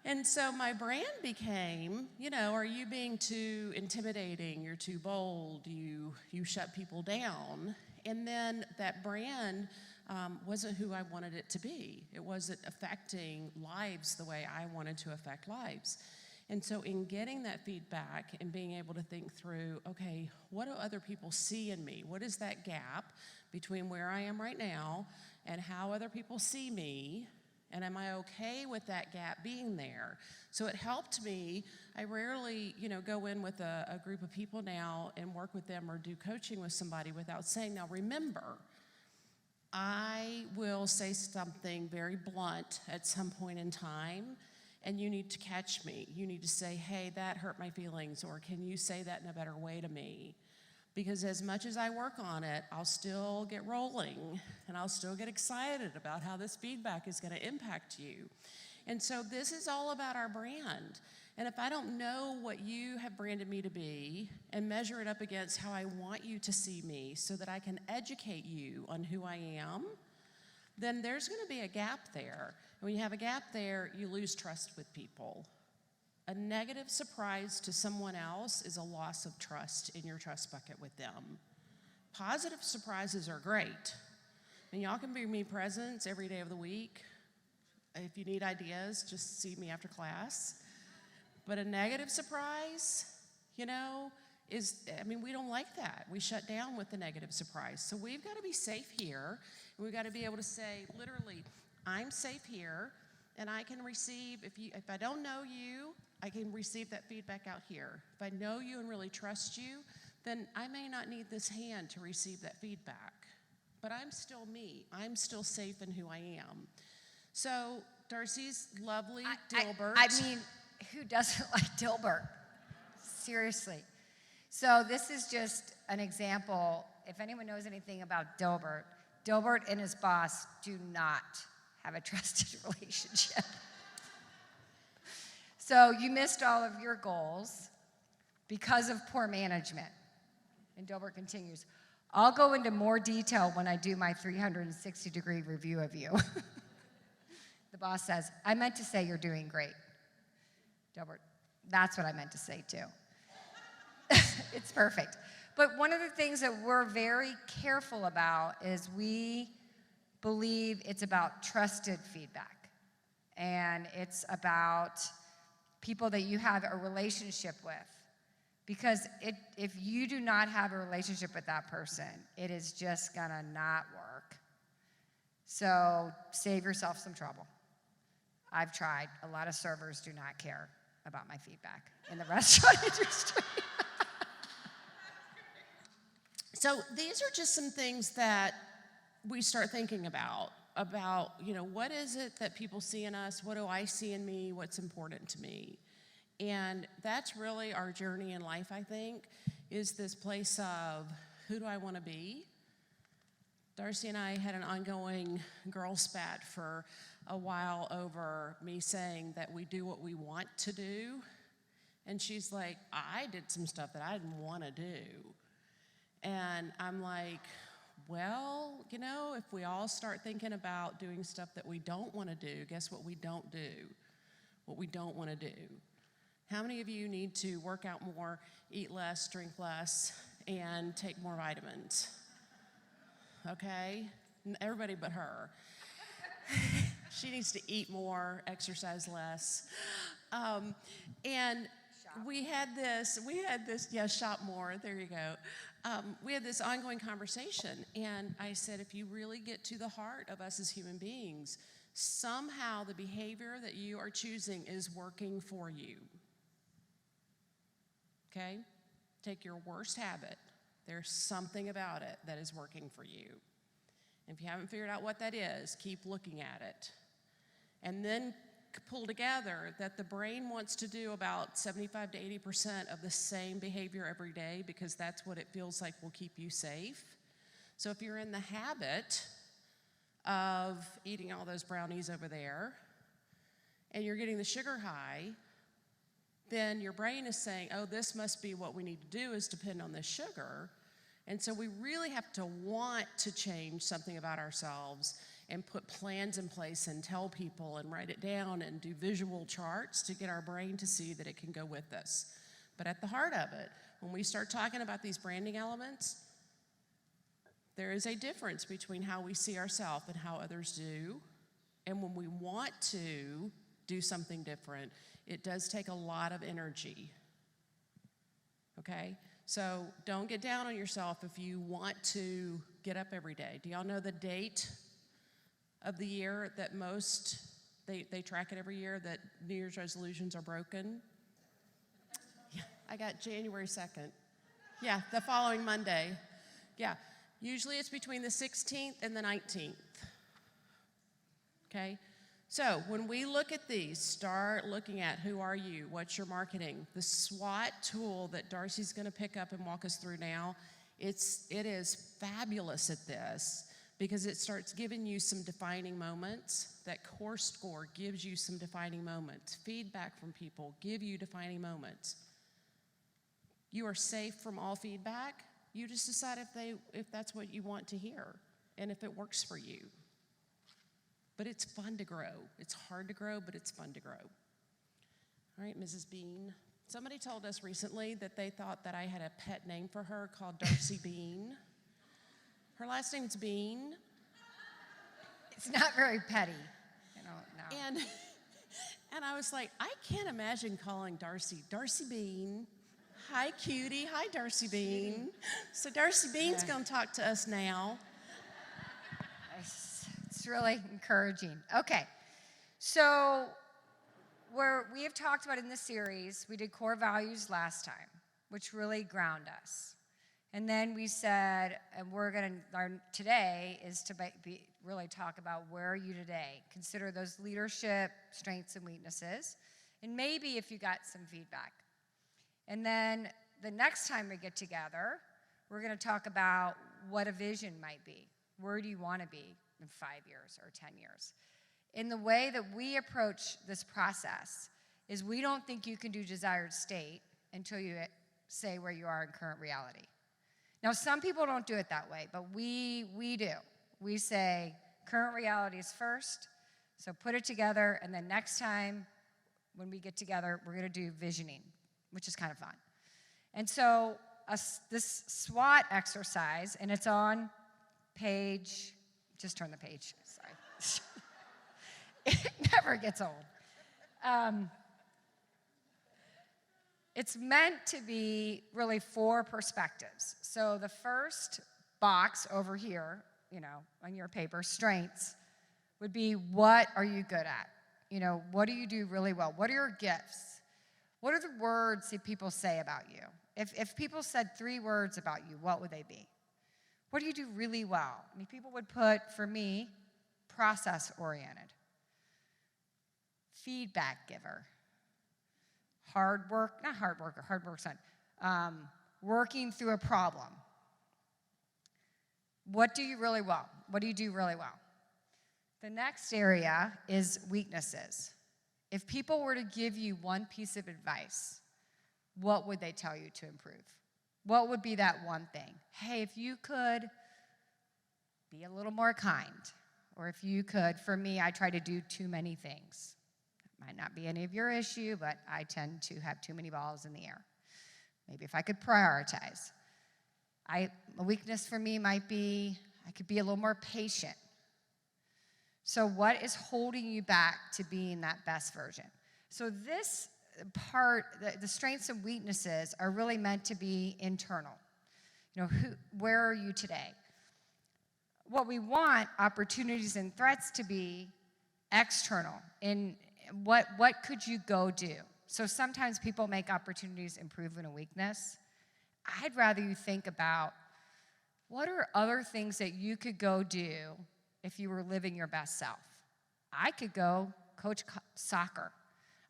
And so my brand became, are you being too intimidating? You're too bold. You shut people down. And then that brand wasn't who I wanted it to be. It wasn't affecting lives the way I wanted to affect lives. And so in getting that feedback and being able to think through, okay, what do other people see in me? What is that gap between where I am right now and how other people see me? And am I okay with that gap being there? So it helped me. I rarely, go in with a group of people now and work with them or do coaching with somebody without saying, now remember, I will say something very blunt at some point in time, and you need to catch me. You need to say, hey, that hurt my feelings, or can you say that in a better way to me? Because as much as I work on it, I'll still get rolling, and I'll still get excited about how this feedback is going to impact you. And so this is all about our brand. And if I don't know what you have branded me to be and measure it up against how I want you to see me so that I can educate you on who I am, then there's going to be a gap there. And when you have a gap there, you lose trust with people. A negative surprise to someone else is a loss of trust in your trust bucket with them. Positive surprises are great. And y'all can bring me presents every day of the week. If you need ideas, just see me after class. But a negative surprise, we don't like that. We shut down with the negative surprise. So we've got to be safe here. And we've got to be able to say, literally, I'm safe here, and I can receive, if I don't know you, I can receive that feedback out here. If I know you and really trust you, then I may not need this hand to receive that feedback. But I'm still me. I'm still safe in who I am. So Darcy's lovely Dilbert. Who doesn't like Dilbert? Seriously. So this is just an example. If anyone knows anything about Dilbert, Dilbert and his boss do not have a trusted relationship. So you missed all of your goals because of poor management. And Dilbert continues, I'll go into more detail when I do my 360-degree review of you. The boss says, I meant to say you're doing great. Dilbert, that's what I meant to say too. It's perfect. But one of the things that we're very careful about is we believe it's about trusted feedback. And it's about people that you have a relationship with. Because if you do not have a relationship with that person, it is just gonna not work. So save yourself some trouble. I've tried. A lot of servers do not care about my feedback in the restaurant industry. So these are just some things that we start thinking about, what is it that people see in us? What do I see in me? What's important to me? And that's really our journey in life, I think, is this place of who do I want to be? Darcy and I had an ongoing girl spat for a while over me saying that we do what we want to do. And she's like, I did some stuff that I didn't want to do. And I'm like, well, if we all start thinking about doing stuff that we don't want to do, guess what we don't do? What we don't want to do. How many of you need to work out more, eat less, drink less, and take more vitamins? Okay? Everybody but her. She needs to eat more, exercise less. And we had this, shop more, there you go. We had this ongoing conversation, and I said, if you really get to the heart of us as human beings, somehow the behavior that you are choosing is working for you. Okay? Take your worst habit. There's something about it that is working for you. And if you haven't figured out what that is, keep looking at it. And then pull together that the brain wants to do about 75 to 80% of the same behavior every day because that's what it feels like will keep you safe. So if you're in the habit of eating all those brownies over there and you're getting the sugar high, then your brain is saying, oh, this must be what we need to do is depend on this sugar. And so we really have to want to change something about ourselves and put plans in place and tell people and write it down and do visual charts to get our brain to see that it can go with us. But at the heart of it, when we start talking about these branding elements, there is a difference between how we see ourselves and how others do. And when we want to do something different, it does take a lot of energy. Okay? So don't get down on yourself if you want to get up every day. Do y'all know the date of the year that most, they track it every year, that New Year's resolutions are broken? Yeah, I got January 2nd. Yeah, the following Monday. Yeah, usually it's between the 16th and the 19th. Okay? So when we look at these, start looking at who are you, what's your marketing. The SWOT tool that Darcy's going to pick up and walk us through now, it is fabulous at this because it starts giving you some defining moments. That core score gives you some defining moments. Feedback from people give you defining moments. You are safe from all feedback. You just decide if that's what you want to hear and if it works for you. But it's fun to grow. It's hard to grow, but it's fun to grow. All right, Mrs. Bean. Somebody told us recently that they thought that I had a pet name for her called Darcy Bien. Her last name's Bean. It's not very petty. I don't know. And I was like, I can't imagine calling Darcy Bean. Hi, cutie. Hi, Darcy Bien. So Darcy Bean's going to talk to us now. It's really encouraging. Okay, so we have talked about in this series, we did core values last time, which really ground us. And then we said, and we're going to learn today is to really talk about where are you today. Consider those leadership strengths and weaknesses, and maybe if you got some feedback. And then the next time we get together, we're going to talk about what a vision might be. Where do you want to be in 5 years or 10 years? In the way that we approach this process is we don't think you can do desired state until you say where you are in current reality. Now, some people don't do it that way, but we do. We say current reality is first, so put it together, and then next time when we get together, we're going to do visioning, which is kind of fun. And so this SWOT exercise, and it's on page, just turn the page, sorry. It never gets old. It's meant to be really 4 perspectives. So the first box over here, on your paper, strengths, would be what are you good at? What do you do really well? What are your gifts? What are the words that people say about you? If people said 3 words about you, what would they be? What do you do really well? I mean, people would put, for me, process-oriented, feedback giver, hard work's not, working through a problem. What do you really well? What do you do really well? The next area is weaknesses. If people were to give you one piece of advice, what would they tell you to improve? What would be that one thing? Hey, if you could be a little more kind, or if you could, for me, I try to do too many things. It might not be any of your issue, but I tend to have too many balls in the air. Maybe if I could prioritize. A weakness for me might be I could be a little more patient. So what is holding you back to being that best version? So this part, the strengths and weaknesses are really meant to be internal. Where are you today? What we want opportunities and threats to be external. In what could you go do? So sometimes people make opportunities improve in a weakness. I'd rather you think about what are other things that you could go do if you were living your best self. I could go coach soccer.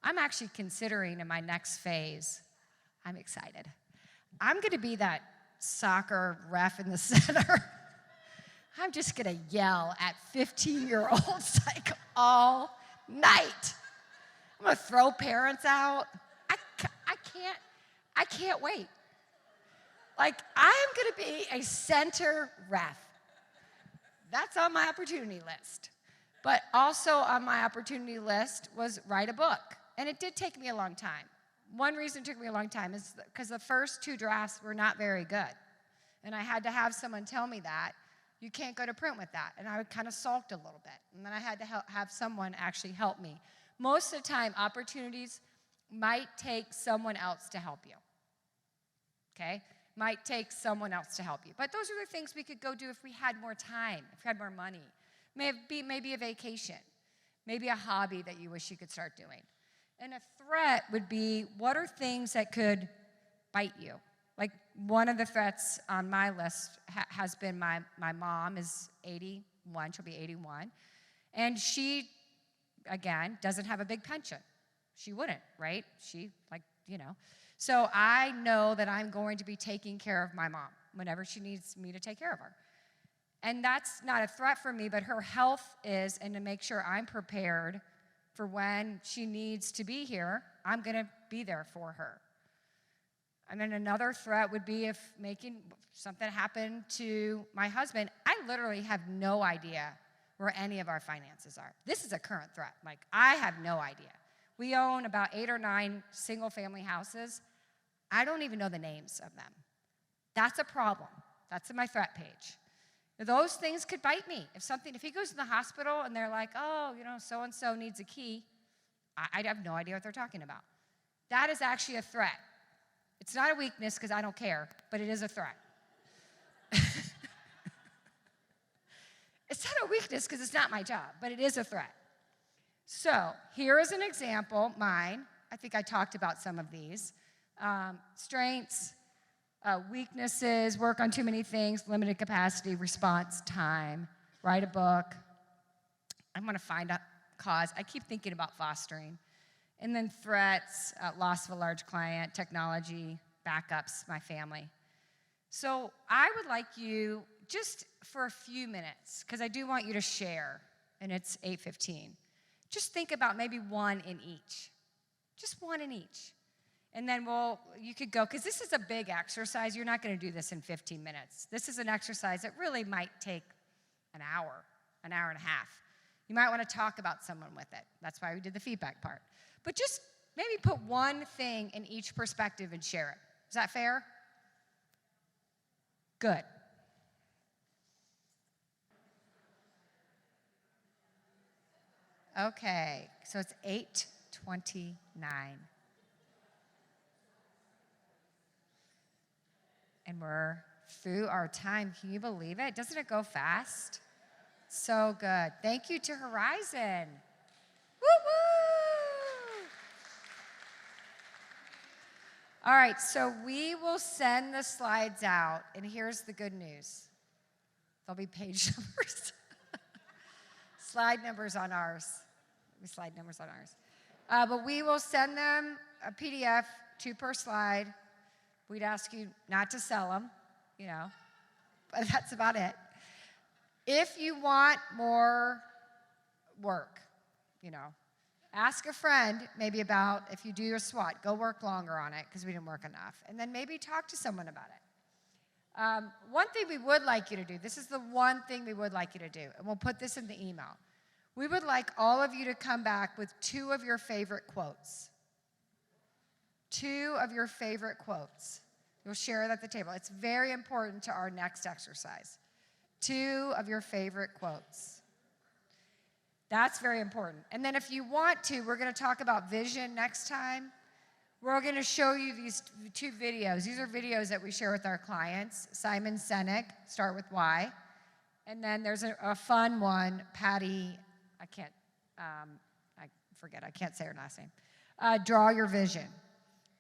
I'm actually considering in my next phase, I'm excited. I'm going to be that soccer ref in the center. I'm just going to yell at 15-year-olds like all night. I'm going to throw parents out. I can't wait. Like, I'm going to be a center ref. That's on my opportunity list. But also on my opportunity list was write a book. And it did take me a long time. One reason it took me a long time is because the first 2 drafts were not very good. And I had to have someone tell me that. You can't go to print with that. And I kind of sulked a little bit. And then I had to have someone actually help me. Most of the time, opportunities might take someone else to help you. Okay? Might take someone else to help you. But those are the things we could go do if we had more time, if we had more money. Maybe a vacation. Maybe a hobby that you wish you could start doing. And a threat would be, what are things that could bite you? Like, one of the threats on my list has been my mom is 81. She'll be 81. And she, again, doesn't have a big pension. She wouldn't, right? So I know that I'm going to be taking care of my mom whenever she needs me to take care of her. And that's not a threat for me, but her health is, and to make sure I'm prepared for when she needs to be here, I'm going to be there for her. And then another threat would be if something happened to my husband. I literally have no idea where any of our finances are. This is a current threat. Like, I have no idea. We own about 8 or 9 single-family houses. I don't even know the names of them. That's a problem. That's in my threat page. Those things could bite me. If he goes to the hospital and they're like, oh, so-and-so needs a key, I have no idea what they're talking about. That is actually a threat. It's not a weakness because I don't care, but it is a threat. It's not a weakness because it's not my job, but it is a threat. So here is an example, mine. I think I talked about some of these. Strengths, weaknesses, work on too many things, limited capacity, response time, write a book. I'm going to find a cause. I keep thinking about fostering. And then threats, loss of a large client, technology, backups, my family. So I would like you, just for a few minutes, because I do want you to share, and it's 8:15. Just think about maybe one in each. Just one in each. And then you could go, because this is a big exercise. You're not going to do this in 15 minutes. This is an exercise that really might take an hour and a half. You might want to talk about someone with it. That's why we did the feedback part. But just maybe put one thing in each perspective and share it. Is that fair? Good. Okay, so it's 8:29. And we're through our time. Can you believe it? Doesn't it go fast? So good. Thank you to Horizon. Woo-woo! All right, so we will send the slides out, and here's the good news. There'll be page numbers. Slide numbers on ours. Slide numbers on ours. But we will send them a PDF, 2 per slide. We'd ask you not to sell them, but that's about it. If you want more work, ask a friend maybe about if you do your SWOT, go work longer on it because we didn't work enough. And then maybe talk to someone about it. One thing we would like you to do, this is the one thing we would like you to do, and we'll put this in the email. We would like all of you to come back with 2 of your favorite quotes. 2 of your favorite quotes. You'll share it at the table. It's very important to our next exercise. 2 of your favorite quotes. That's very important. And then if you want to, we're going to talk about vision next time. We're going to show you these 2 videos. These are videos that we share with our clients. Simon Sinek, Start With Why. And then there's a fun one, Patty, I can't say her last name. Draw Your Vision.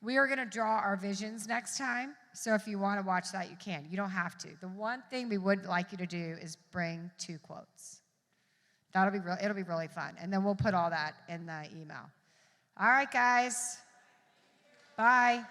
We are going to draw our visions next time, so if you want to watch that, you can. You don't have to. The one thing we would like you to do is bring 2 quotes. It'll be really fun. And then we'll put all that in the email. All right, guys. Bye.